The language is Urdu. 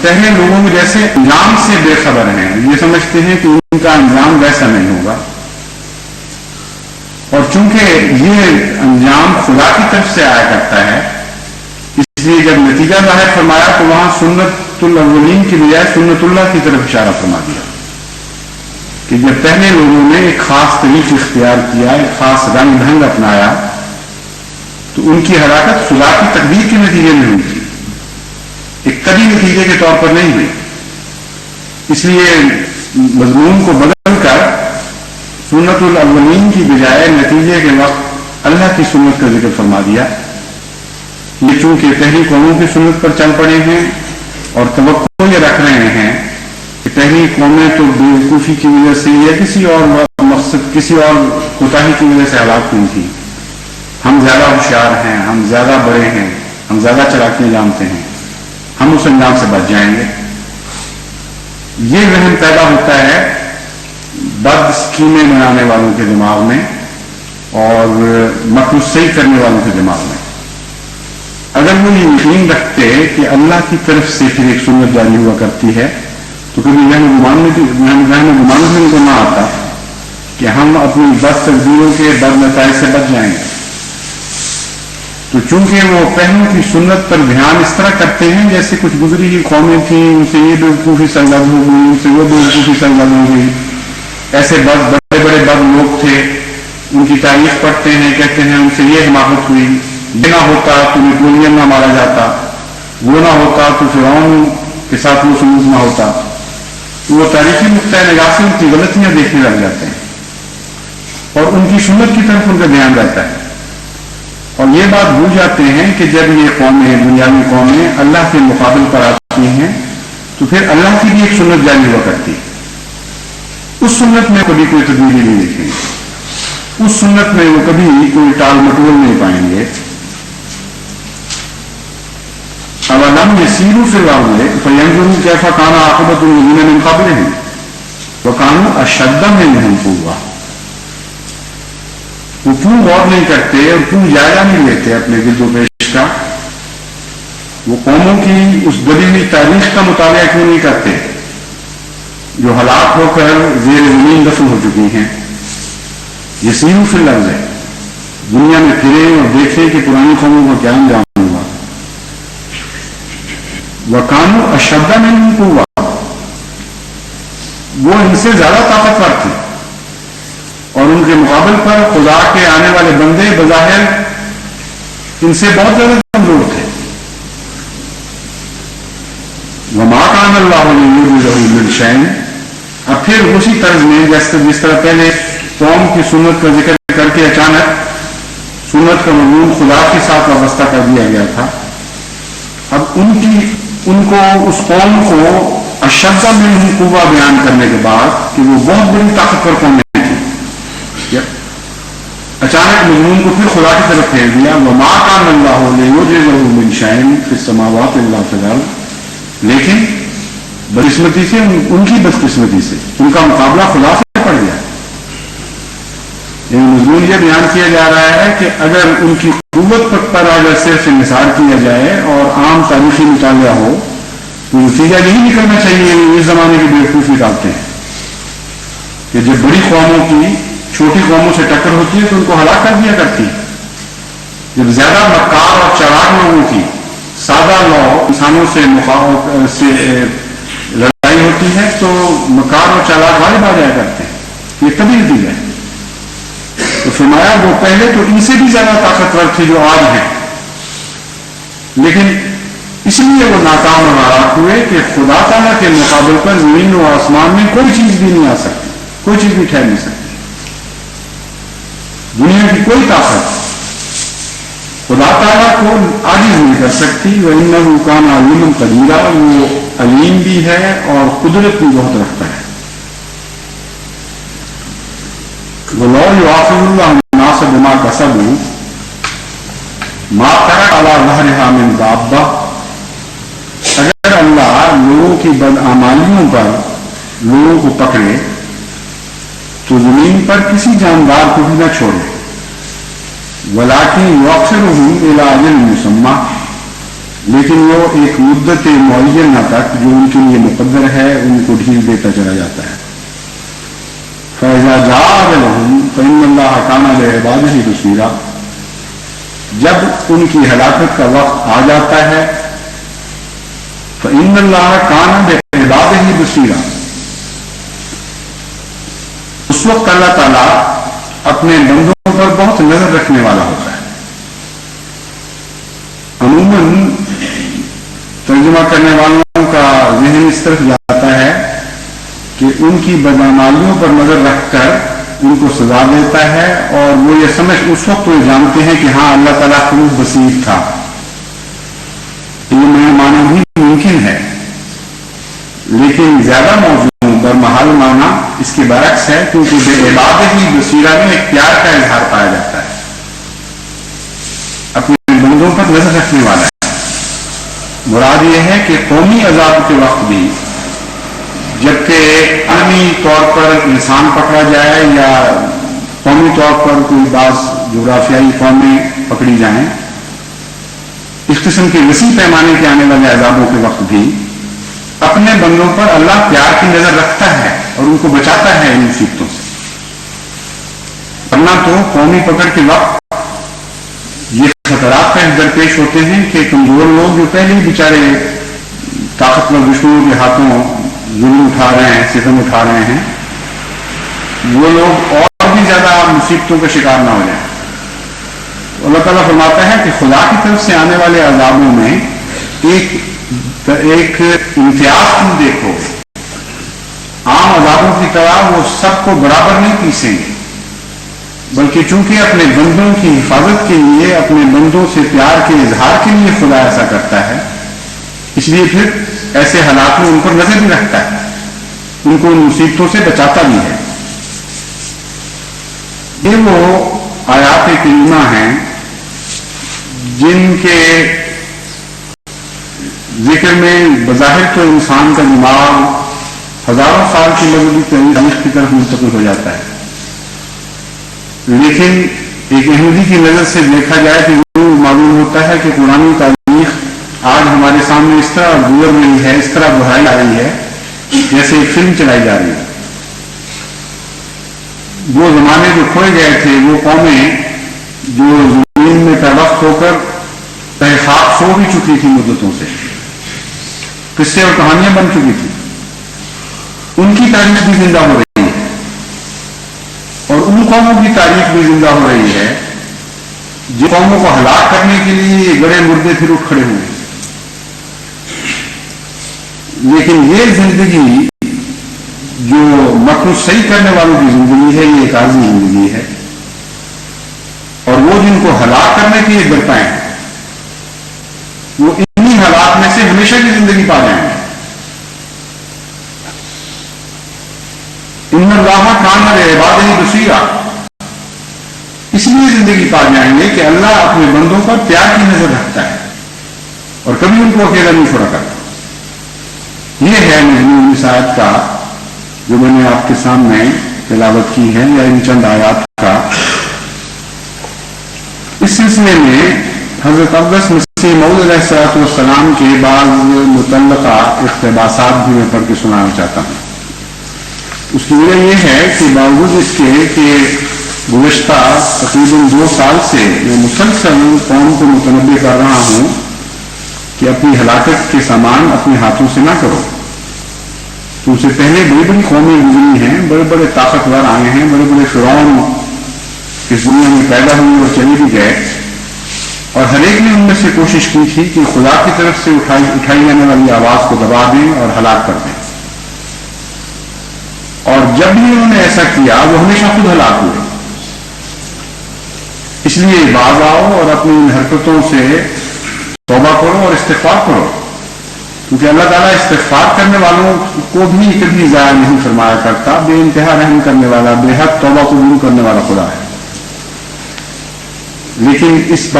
پہلے لوگوں میں جیسے انجام سے بے خبر ہیں، یہ سمجھتے ہیں کہ ان کا انجام ویسا نہیں ہوگا، اور چونکہ یہ انجام خدا کی طرف سے آیا کرتا ہے، اس لیے جب نتیجہ ظاہر فرمایا تو وہاں سنت الاولین کی بجائے سنت اللہ کی طرف اشارہ فرما دیا کہ جب پہلے لوگوں نے ایک خاص طریق اختیار کیا، ایک خاص رنگ ڈھنگ اپنایا، تو ان کی ہلاکت خدا کی تقدیر کے نتیجے میں ہوئی تھی، ایک کبھی نتیجے کے طور پر نہیں ہوئی۔ اس لیے مضمون کو بدل کر سنت الاولین کی بجائے نتیجے کے وقت اللہ کی سنت کا ذکر فرما دیا۔ یہ چونکہ پہلی قوموں کی سنت پر چل پڑے ہیں اور توقع یہ رکھ رہے ہیں کہ پہلی قومیں تو بیوقوفی کی وجہ سے یا کسی اور مقصد، کسی اور کوتاہی کی وجہ سے ہلاک ہوئی تھی، ہم زیادہ ہوشیار ہیں، ہم زیادہ بڑے ہیں، ہم زیادہ چلاکیاں جانتے ہیں، ہم اس انجام سے بچ جائیں گے۔ یہ ذہن پیدا ہوتا ہے بد اسکیمیں بنانے والوں کے دماغ میں اور مکر صحیح کرنے والوں کے دماغ میں۔ اگر وہ یہ یقین رکھتے کہ اللہ کی طرف سے پھر ایک سنت جاری ہوا کرتی ہے تو کبھی ذہن گمان میں ان کو نہ آتا کہ ہم اپنی بد تقدیروں کے بد نتائج سے بچ جائیں گے۔ تو چونکہ وہ پہلوں کی سنت پر دھیان اس طرح کرتے ہیں جیسے کچھ گزری ہوئی قومیں تھیں، ان سے یہ بیوقوفی سرگرم ہو گئی، ان سے وہ بیوقوفی سرگرم ہو گئی، ایسے بڑے بڑے بد لوگ تھے، ان کی تاریخ پڑھتے ہیں، کہتے ہیں ان سے یہ حماقت ہوئی، یہ نہ ہوتا تو نیپولین نہ مارا جاتا، وہ نہ ہوتا تو فرعون کے ساتھ وہ سلوک نہ ہوتا۔ تو وہ تاریخی نقطۂ نگاہ سے ان کی غلطیاں دیکھنے لگ جاتے ہیں اور ان کی سنت کی طرف ان کا دھیان رہتا ہے، اور یہ بات بھول جاتے ہیں کہ جب یہ قومیں، دنیاوی قومیں اللہ کے مقابل پر آتی ہیں تو پھر اللہ کی بھی ایک سنت جاری ہوا کرتی ہے۔ اس سنت میں کبھی کوئی تبدیلی نہیں دیکھیں گے، اس سنت میں وہ کبھی کوئی ٹال مٹول نہیں پائیں گے۔ اولم یسیروا فی الارض فینظروا کیف کان عاقبۃ الذین من قبلہم وکانوا اشد منہم قوۃ۔ وہ کیوں غور نہیں کرتے اور کیوں جائزہ نہیں لیتے اپنے گرد و پیش کا؟ وہ قوموں کی اس دبی ہوئی تاریخ کا مطالعہ کیوں نہیں کرتے جو ہلاک ہو کر زیر زمین دفن ہو چکی ہیں؟ یسیروا فی الارض ہے، دنیا میں پھریں اور دیکھیں کہ پرانی قوموں کو کیا انجام ہوا۔ وَكَانُوا أَشَدَّ مِنْهُمْ قُوَّةً، وہ ان سے زیادہ طاقتور تھے اور ان کے مقابل پر خدا کے آنے والے بندے بظاہر ان سے بہت زیادہ کمزور تھے۔ وَمَا كَانَ اللَّهُ لِيُضِلَّهُ مِنْ شَيْءٍ، اب پھر اسی طرز میں جس طرح پہلے قوم کی سنت کا ذکر کر کے اچانک سنت کا مضمون خدا کے ساتھ وابستہ کر دیا گیا تھا، اب ان کو اس قوم کو اشد منہم قوہ بیان کرنے کے بعد کہ وہ بہت بڑی طاقتور قومیں تھی، اچانک مضمون کو پھر خدا کی طرف پھیر دیا۔ وما کان اللہ لیعجزہ من شیء فی السماوات الا فی الارض، لیکن بدقسمتی سے، ان کی بدقسمتی سے ان کا مقابلہ خدا سے پڑ گیا۔ مضمون یہ بیان کیا جا رہا ہے کہ اگر ان کی قوت پر اگر صرف انحصار کیا جائے اور عام تاریخی مطالعہ ہو تو نتیجہ یہی نکلنا چاہیے، اس زمانے کی بیوقوفی ڈالتے ہیں کہ جب بڑی قوموں کی چھوٹی قوموں سے ٹکر ہوتی ہے تو ان کو ہلاک کر دیا کرتی ہے۔ جب زیادہ مکار اور چلاک لوگوں کی سادہ لوگ انسانوں سے لڑائی ہوتی ہے تو مکار اور چلاک غالب آ جایا کرتے ہیں، یہ کبھی نتیجہ ہے۔ تو فرمایا وہ پہلے تو ان سے بھی زیادہ طاقتور تھے جو آج ہیں، لیکن اس لیے وہ ناکام اور ہلاک ہوئے کہ خدا تعالیٰ کے مقابل پر زمین و آسمان میں کوئی چیز بھی نہیں آ سکتی، کوئی چیز بھی ٹھہر نہیں سکتی، دنیا کی کوئی طاقت خدا تعالیٰ کو عاجز نہیں کر سکتی۔ وَإِنَّهُ كَانَ عَلِيمًا قَدِيرًا، وہ علیم بھی ہے اور قدرت بھی بہت رکھتا ہے۔ وَلَوْ يُؤَاخِذُ اللَّهُ النَّاسَ بِمَا كَسَبُوا مَا تَرَكَ عَلَىٰ ظَهْرِهَا مِن دَابَّةٍ، اگر اللہ لوگوں کی بدعمالیوں پر لوگوں کو پکڑے تو زمین پر کسی جاندار کو بھی نہ چھوڑے۔ وَلَٰكِن يُؤَخِّرُهُمْ إِلَىٰ أَجَلٍ مُّسَمًّى، لیکن وہ ایک مدت معینہ تک جو ان کے لیے مقدر ہے ان کو ڈھیل دیتا چلا جاتا ہے. فَإِذَا جَاءَ أَجَلُهُمْ فَإِنَّ اللَّهَ كَانَ بِعِبَادِهِ بَصِيرًا. جب ان کی ہلاکت کا وقت آ جاتا ہے فَإِنَّ اللَّهَ كَانَ بِعِبَادِهِ بَصِيرًا. اس وقت اللہ تعالیٰ اپنے بندوں پر بہت نظر رکھنے والا ہوتا ہے. عموماً ترجمہ کرنے والوں کا ذہن اس طرف جاتا ہے کہ ان کی بدعمالیوں پر نظر رکھ کر ان کو سزا دیتا ہے، اور وہ یہ سمجھ اس وقت وہ جانتے ہیں کہ ہاں اللہ تعالیٰ خوب بصیر تھا. یہ میں معنی بھی ممکن ہے، لیکن زیادہ موضوع برمحل معنی اس کے برعکس ہے، کیونکہ بے عبادت ہی بصیرہ میں ایک پیار کا اظہار پایا جاتا ہے، اپنے بندوں پر نظر رکھنے والا ہے. مراد یہ ہے کہ قومی عذاب کے وقت بھی جبکہ عالمی طور پر انسان پکڑا جائے یا قومی طور پر کوئی بعض جغرافیائی قومیں پکڑی جائیں، اس قسم کے وسیع پیمانے کے آنے والے عذابوں کے وقت بھی اپنے بندوں پر اللہ پیار کی نظر رکھتا ہے اور ان کو بچاتا ہے ان مصیبتوں سے. ورنہ تو قومی پکڑ کے وقت یہ خطرات کا درپیش ہوتے ہیں کہ کمزور لوگ جو پہلے ہی بیچارے طاقتور دشمنوں کے ہاتھوں ظلم اٹھا رہے ہیں، ستم اٹھا رہے ہیں، وہ لوگ اور بھی زیادہ مصیبتوں کا شکار نہ ہو جائیں. اللہ تعالیٰ فرماتا ہے کہ خدا کی طرف سے آنے والے عذابوں میں ایک امتیاز تم دیکھو. عام عذابوں کی طرح وہ سب کو برابر نہیں پیسیں گے، بلکہ چونکہ اپنے بندوں کی حفاظت کے لیے، اپنے بندوں سے پیار کے اظہار کے لیے خدا ایسا کرتا ہے، اس لیے پھر ایسے حالات میں ان پر نظر بھی رکھتا ہے، ان کو ان مصیبتوں سے بچاتا بھی ہے. یہ وہ آیات کریمہ ہیں جن کے ذکر میں بظاہر تو انسان کا دماغ ہزاروں سال کی مذہبی تاریخ کی طرف منتقل ہو جاتا ہے، لیکن ایک احمدی کی نظر سے دیکھا جائے کہ وہ معلوم ہوتا ہے کہ قرآن تاریخ آج ہمارے سامنے اس طرح گزر رہی ہے، اس طرح دہرائی جا رہی ہے جیسے ایک فلم چلائی جا رہی ہے. وہ زمانے جو کھوئے گئے تھے، وہ قومیں جو زمین میں پیوست ہو کر تحقیق سو بھی چکی تھی مدتوں سے، قصے اور کہانیاں بن چکی تھی، ان کی تاریخ بھی زندہ ہو رہی ہے، اور ان قوموں کی تاریخ بھی زندہ ہو رہی ہے جن قوموں کو ہلاک کرنے کے لیے گڑے مردے پھر اٹھ کھڑے ہوئے. لیکن یہ زندگی جو مکر صحیح کرنے والوں کی زندگی ہے، یہ ایک عارضی زندگی ہے، اور وہ جن کو ہلاک کرنے کے لیے برپائے ہیں وہ انہی حالات میں سے ہمیشہ کی زندگی پا جائیں گے. ان اللہ کان بعبادہ بصیرا، اس لیے زندگی پا جائیں گے کہ اللہ اپنے بندوں پر پیار کی نظر رکھتا ہے اور کبھی ان کو اکیلا نہیں چھوڑا کرتا. یہ ہے مضمون اس آیت کا جو میں نے آپ کے سامنے تلاوت کی ہے، یا ان چند آیات کا. اس سلسلے میں حضرت اقدس مسیح موعود علیہ السلام کے بعض متعلقہ اقتباسات بھی میں پڑھ کے سنانا چاہتا ہوں. اس کی وجہ یہ ہے کہ باوجود اس کے کہ گزشتہ تقریباً 2 سال سے میں مسلسل قوم کو متنبع کر رہا ہوں کہ اپنی ہلاکت کے سامان اپنے ہاتھوں سے نہ کرو. تو اس سے پہلے بڑی بڑی قومیں گزری ہیں، بڑے بڑے طاقتور آئے ہیں، بڑے بڑے فرعون اس دنیا میں پیدا ہوئے اور چلے بھی گئے، اور ہر ایک نے ان میں سے کوشش کی تھی کہ خدا کی طرف سے اٹھائی جانے والی آواز کو دبا دیں اور ہلاک کر دیں. اور جب بھی انہوں نے ایسا کیا وہ ہمیشہ خود ہلاک ہوئے. اس لیے باز آؤ اور اپنی ان حرکتوں سے توبہ کرو اور استغفار کرو، کیونکہ اللہ تعالیٰ استغفار کرنے والوں کو بھی کبھی ضائع نہیں فرمایا کرتا. بے انتہا رحم کرنے والا، بے حد توبہ قبول کرنے والا خدا ہے. لیکن اس